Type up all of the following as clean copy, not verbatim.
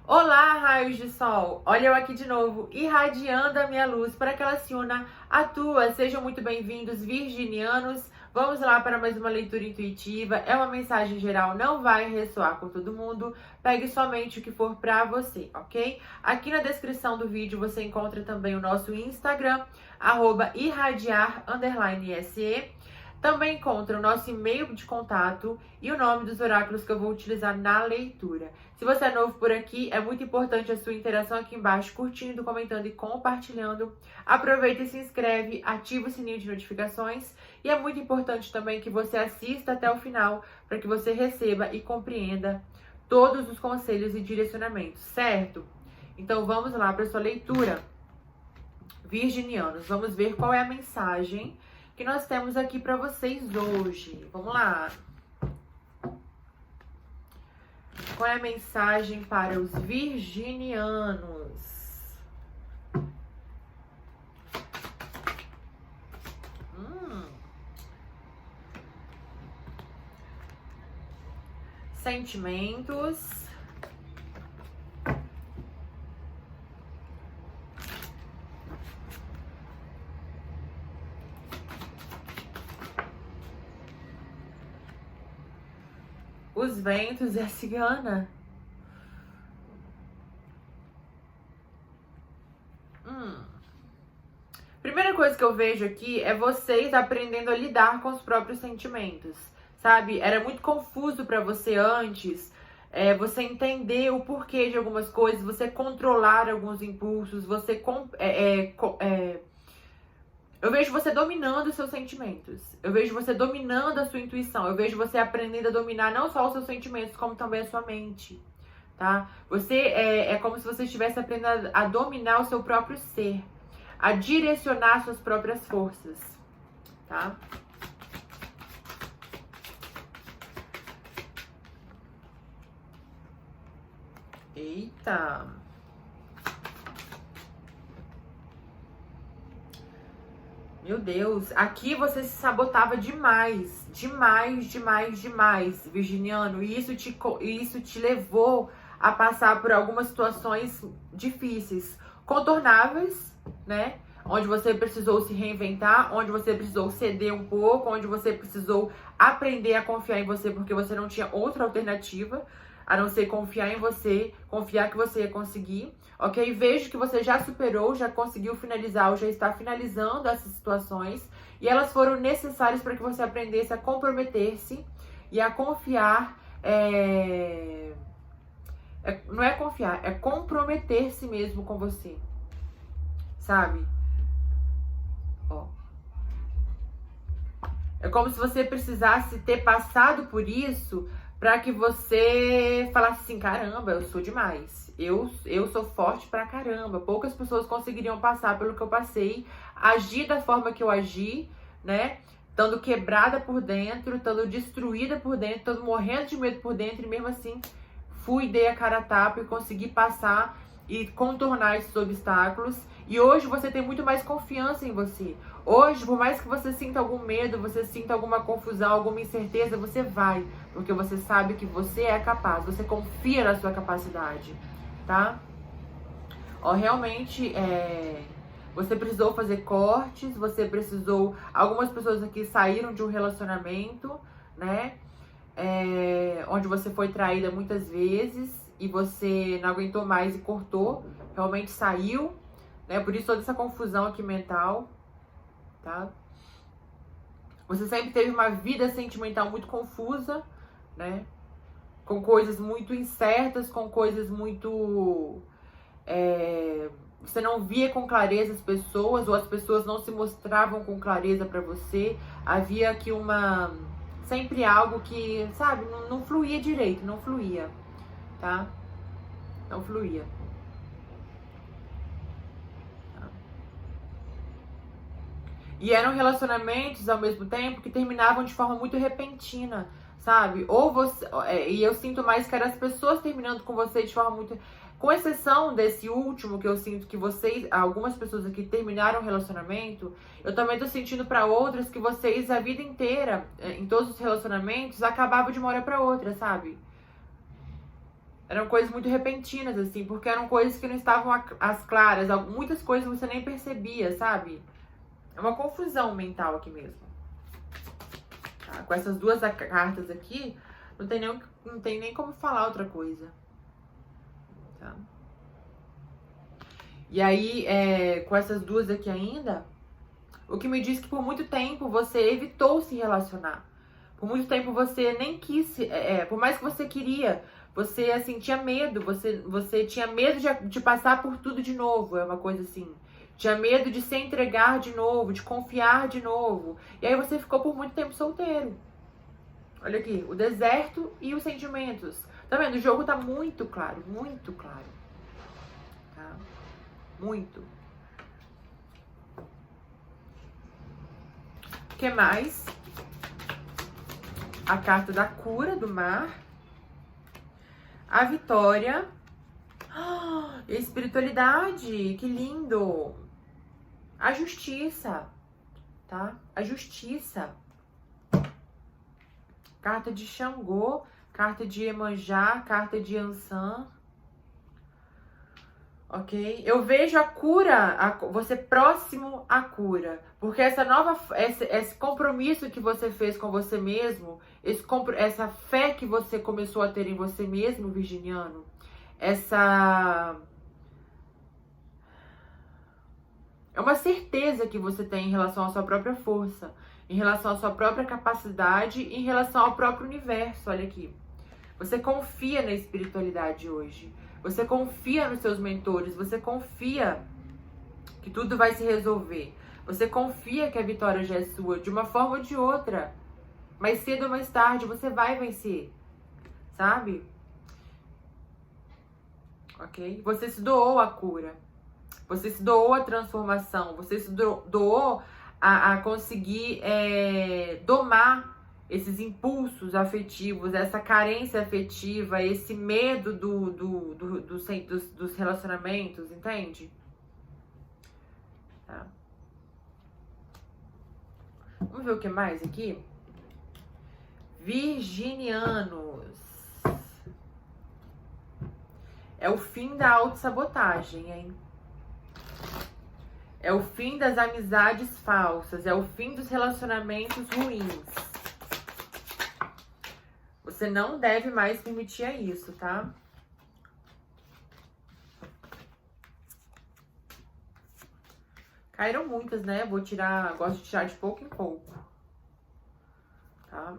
Olá, raios de sol! Olha eu aqui de novo, irradiando a minha luz para que ela se una à tua. Sejam muito bem-vindos, virginianos. Vamos lá para mais uma leitura intuitiva. É uma mensagem geral, não vai ressoar com todo mundo. Pegue somente o que for para você, ok? Aqui na descrição do vídeo você encontra também o nosso Instagram, @irradiar_se. Também encontra o nosso e-mail de contato e o nome dos oráculos que eu vou utilizar na leitura. Se você é novo por aqui, é muito importante a sua interação aqui embaixo, curtindo, comentando e compartilhando. Aproveita e se inscreve, ativa o sininho de notificações. E é muito importante também que você assista até o final, para que você receba e compreenda todos os conselhos e direcionamentos, certo? Então vamos lá para a sua leitura. Virginianos, vamos ver qual é a mensagem que nós temos aqui para vocês hoje. Vamos lá. Qual é a mensagem para os virginianos? Sentimentos. Os ventos e a cigana. Primeira coisa que eu vejo aqui é vocês aprendendo a lidar com os próprios sentimentos, sabe? Era muito confuso pra você antes, você entender o porquê de algumas coisas, você controlar alguns impulsos, eu vejo você dominando os seus sentimentos. Eu vejo você dominando a sua intuição. Eu vejo você aprendendo a dominar não só os seus sentimentos, como também a sua mente, tá? Você é como se você estivesse aprendendo a dominar o seu próprio ser, a direcionar suas próprias forças, tá? Eita! Meu Deus, aqui você se sabotava demais, demais, virginiano, e isso te levou a passar por algumas situações difíceis, contornáveis, né? Onde você precisou se reinventar, onde você precisou ceder um pouco, onde você precisou aprender a confiar em você, porque você não tinha outra alternativa a não ser confiar em você, confiar que você ia conseguir, ok? Vejo que você já superou, já conseguiu finalizar ou já está finalizando essas situações e elas foram necessárias para que você aprendesse a comprometer-se e a confiar, não é confiar, é comprometer-se mesmo com você, sabe? Ó. É como se você precisasse ter passado por isso para que você falasse assim, caramba, eu sou demais. Eu sou forte pra caramba. Poucas pessoas conseguiriam passar pelo que eu passei, agir da forma que eu agi, né? Estando quebrada por dentro, estando destruída por dentro, estando morrendo de medo por dentro, e mesmo assim fui, dei a cara a tapa e consegui passar e contornar esses obstáculos. E hoje você tem muito mais confiança em você. Hoje, por mais que você sinta algum medo, você sinta alguma confusão, alguma incerteza, você vai. Porque você sabe que você é capaz, você confia na sua capacidade, tá? Ó, realmente, você precisou fazer cortes, você precisou... Algumas pessoas aqui saíram de um relacionamento, né? Onde você foi traída muitas vezes e você não aguentou mais e cortou, realmente saiu, né? Por isso toda essa confusão aqui mental, tá? Você sempre teve uma vida sentimental muito confusa, né? Com coisas muito incertas, com coisas muito... você não via com clareza as pessoas, ou as pessoas não se mostravam com clareza pra você. Havia aqui sempre algo que, sabe, não fluía direito, não fluía, tá? Não fluía. Tá? E eram relacionamentos, ao mesmo tempo, que terminavam de forma muito repentina, sabe? Ou você... e eu sinto mais que eram as pessoas terminando com você de forma muito... Com exceção desse último, que eu sinto que vocês, algumas pessoas aqui terminaram o relacionamento, eu também tô sentindo pra outras que vocês, a vida inteira, em todos os relacionamentos, acabavam de uma hora pra outra, sabe? Eram coisas muito repentinas, assim, porque eram coisas que não estavam às claras. Muitas coisas você nem percebia, sabe? É uma confusão mental aqui mesmo. Tá? Com essas duas cartas aqui, não tem nem como falar outra coisa. Tá? E aí, com essas duas aqui ainda, o que me diz que por muito tempo você evitou se relacionar. Por muito tempo você nem quis, por mais que você queria, você assim, tinha medo, você tinha medo de passar por tudo de novo, é uma coisa assim. Tinha medo de se entregar de novo, de confiar de novo. E aí você ficou por muito tempo solteiro. Olha aqui, o deserto e os sentimentos. Tá vendo? O jogo tá muito claro, muito claro. Tá? Muito. O que mais? A carta da cura do mar. A vitória. Espiritualidade, que lindo. A justiça, tá? A justiça. Carta de Xangô, carta de Iemanjá, carta de Ansan. Ok? Eu vejo a cura, você próximo à cura. Porque esse compromisso que você fez com você mesmo, essa fé que você começou a ter em você mesmo, virginiano, é uma certeza que você tem em relação à sua própria força, em relação à sua própria capacidade, em relação ao próprio universo. Olha aqui. Você confia na espiritualidade hoje. Você confia nos seus mentores. Você confia que tudo vai se resolver. Você confia que a vitória já é sua, de uma forma ou de outra. Mais cedo ou mais tarde, você vai vencer. Sabe? Ok? Você se doou à cura. Você se doou à transformação. Você se doou a conseguir domar esses impulsos afetivos, essa carência afetiva, esse medo dos relacionamentos, entende? Tá. Vamos ver o que mais aqui? Virginianos. É o fim da autossabotagem, hein? É o fim das amizades falsas, é o fim dos relacionamentos ruins. Você não deve mais permitir isso, tá? Caíram muitas, né? Gosto de tirar de pouco em pouco. Tá?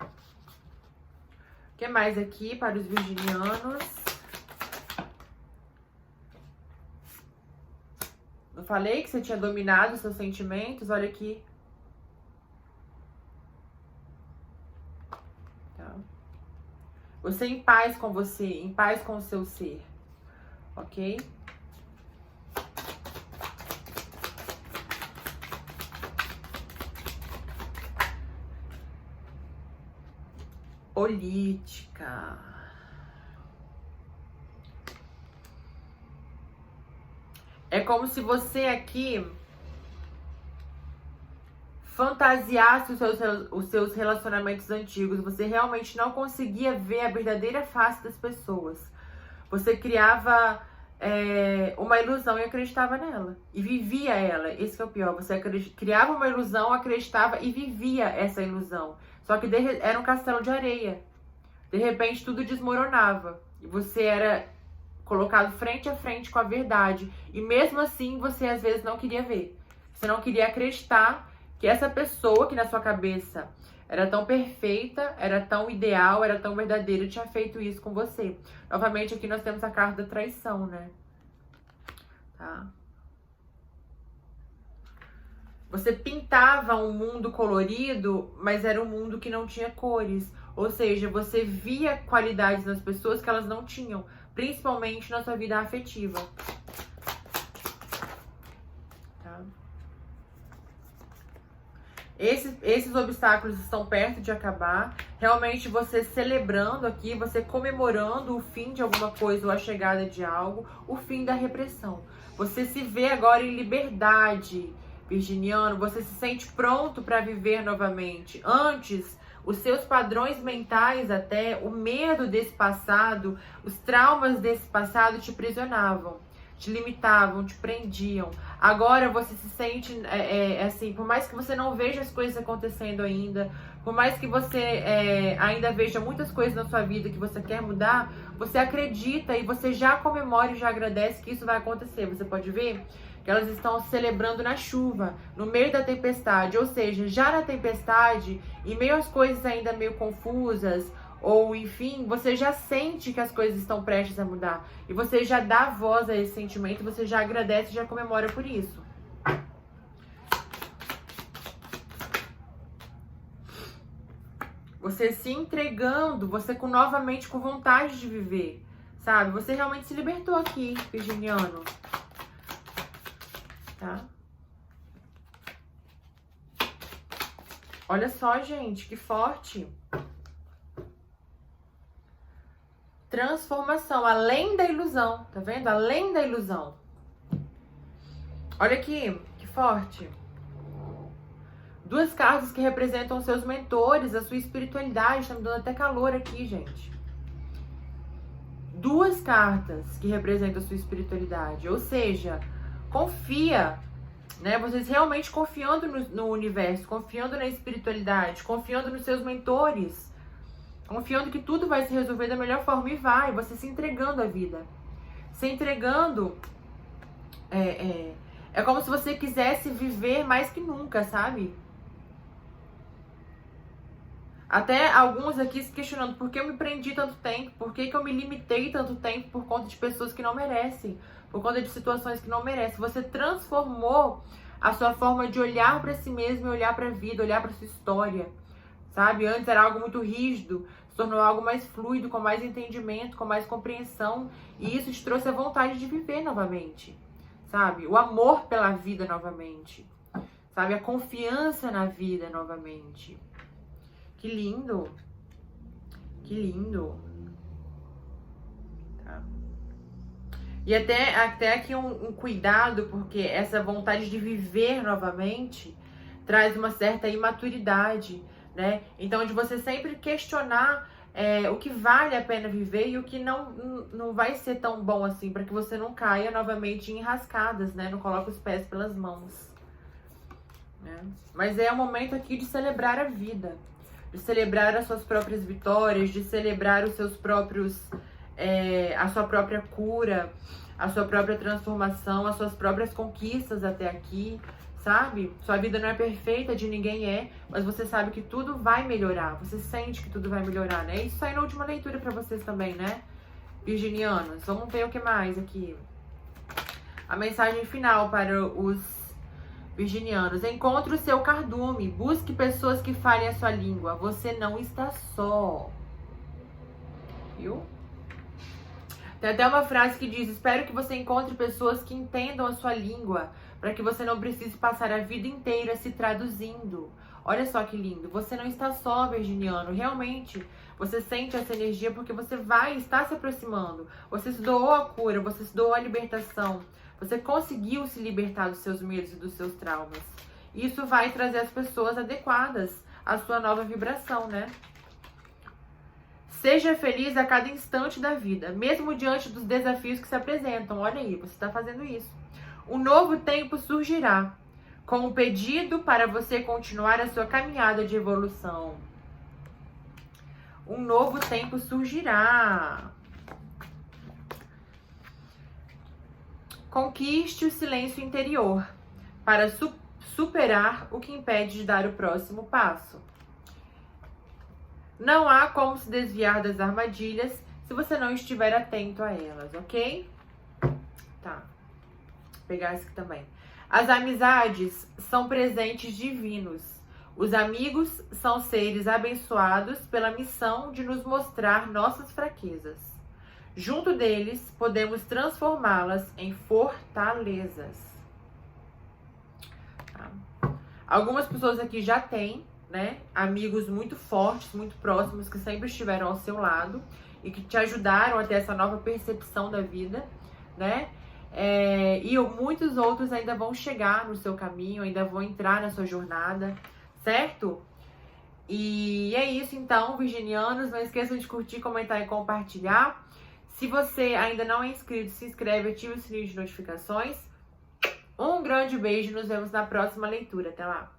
O que mais aqui para os virginianos? Não falei que você tinha dominado os seus sentimentos? Olha aqui. Tá? Você em paz com você, em paz com o seu ser. Ok? Política. É como se você aqui fantasiasse os seus relacionamentos antigos. Você realmente não conseguia ver a verdadeira face das pessoas. Você criava uma ilusão e acreditava nela. E vivia ela. Esse que é o pior. Você criava uma ilusão, acreditava e vivia essa ilusão. Só que era um castelo de areia. De repente tudo desmoronava. E você era colocado frente a frente com a verdade. E mesmo assim você às vezes não queria ver. Você não queria acreditar que essa pessoa que na sua cabeça era tão perfeita, era tão ideal, era tão verdadeira, tinha feito isso com você. Novamente aqui nós temos a carta da traição, né? Tá? Você pintava um mundo colorido, mas era um mundo que não tinha cores. Ou seja, você via qualidades nas pessoas que elas não tinham, principalmente na sua vida afetiva. Tá? Esses obstáculos estão perto de acabar. Realmente você celebrando aqui, você comemorando o fim de alguma coisa ou a chegada de algo, o fim da repressão. Você se vê agora em liberdade, virginiano, você se sente pronto para viver novamente. Antes, Os seus padrões mentais até, o medo desse passado, os traumas desse passado te aprisionavam, te limitavam, te prendiam. Agora você se sente assim, por mais que você não veja as coisas acontecendo ainda, por mais que você ainda veja muitas coisas na sua vida que você quer mudar, você acredita e você já comemora e já agradece que isso vai acontecer. Você pode ver que elas estão celebrando na chuva, no meio da tempestade, ou seja, já na tempestade, em meio às coisas ainda meio confusas, ou enfim, você já sente que as coisas estão prestes a mudar. E você já dá voz a esse sentimento, você já agradece e já comemora por isso. Você se entregando, você novamente com vontade de viver, sabe? Você realmente se libertou aqui, virginiano. Tá? Olha só, gente, que forte. Transformação, além da ilusão, tá vendo? Além da ilusão. Olha aqui, que forte. Duas cartas que representam seus mentores, a sua espiritualidade. Tá me dando até calor aqui, gente. Duas cartas que representam a sua espiritualidade. Ou seja, confia, né? Vocês realmente confiando no universo, confiando na espiritualidade, confiando nos seus mentores. Confiando que tudo vai se resolver da melhor forma e vai. Você se entregando à vida. Se entregando é como se você quisesse viver mais que nunca, sabe? Até alguns aqui se questionando por que eu me prendi tanto tempo, por que eu me limitei tanto tempo por conta de pessoas que não merecem, por conta de situações que não merecem. Você transformou a sua forma de olhar para si mesmo, olhar para a vida, olhar para sua história. Sabe? Antes era algo muito rígido, se tornou algo mais fluido, com mais entendimento, com mais compreensão. E isso te trouxe a vontade de viver novamente. Sabe? O amor pela vida novamente. Sabe? A confiança na vida novamente. Que lindo. Que lindo. Tá? E até aqui um cuidado, porque essa vontade de viver novamente traz uma certa imaturidade, né? Então, de você sempre questionar o que vale a pena viver e o que não vai ser tão bom assim, para que você não caia novamente em enrascadas, né? Não coloque os pés pelas mãos. Né? Mas é o momento aqui de celebrar a vida, de celebrar as suas próprias vitórias, de celebrar os seus próprios, a sua própria cura, a sua própria transformação, as suas próprias conquistas até aqui. Sabe? Sua vida não é perfeita, de ninguém é, mas você sabe que tudo vai melhorar. Você sente que tudo vai melhorar, né? Isso aí na última leitura pra vocês também, né? Virginianos. Vamos ver o que mais aqui. A mensagem final para os virginianos. Encontre o seu cardume. Busque pessoas que falem a sua língua. Você não está só. Viu? Tem até uma frase que diz: espero que você encontre pessoas que entendam a sua língua, para que você não precise passar a vida inteira se traduzindo. Olha só que lindo. Você não está só, virginiano. Realmente, você sente essa energia porque você vai estar se aproximando. Você se doou a cura, você se doou a libertação. Você conseguiu se libertar dos seus medos e dos seus traumas. Isso vai trazer as pessoas adequadas à sua nova vibração, né? Seja feliz a cada instante da vida, mesmo diante dos desafios que se apresentam. Olha aí, você está fazendo isso. Um novo tempo surgirá, com um pedido para você continuar a sua caminhada de evolução. Um novo tempo surgirá. Conquiste o silêncio interior para superar o que impede de dar o próximo passo. Não há como se desviar das armadilhas se você não estiver atento a elas, ok? Tá. Vou pegar esse aqui também. As amizades são presentes divinos. Os amigos são seres abençoados pela missão de nos mostrar nossas fraquezas. Junto deles, podemos transformá-las em fortalezas. Tá. Algumas pessoas aqui já têm, né, amigos muito fortes, muito próximos, que sempre estiveram ao seu lado e que te ajudaram a ter essa nova percepção da vida, né? E muitos outros ainda vão chegar no seu caminho, ainda vão entrar na sua jornada, certo? E é isso então, virginianos. Não esqueçam de curtir, comentar e compartilhar. Se você ainda não é inscrito, se inscreve, ativa o sininho de notificações. Um grande beijo, nos vemos na próxima leitura. Até lá!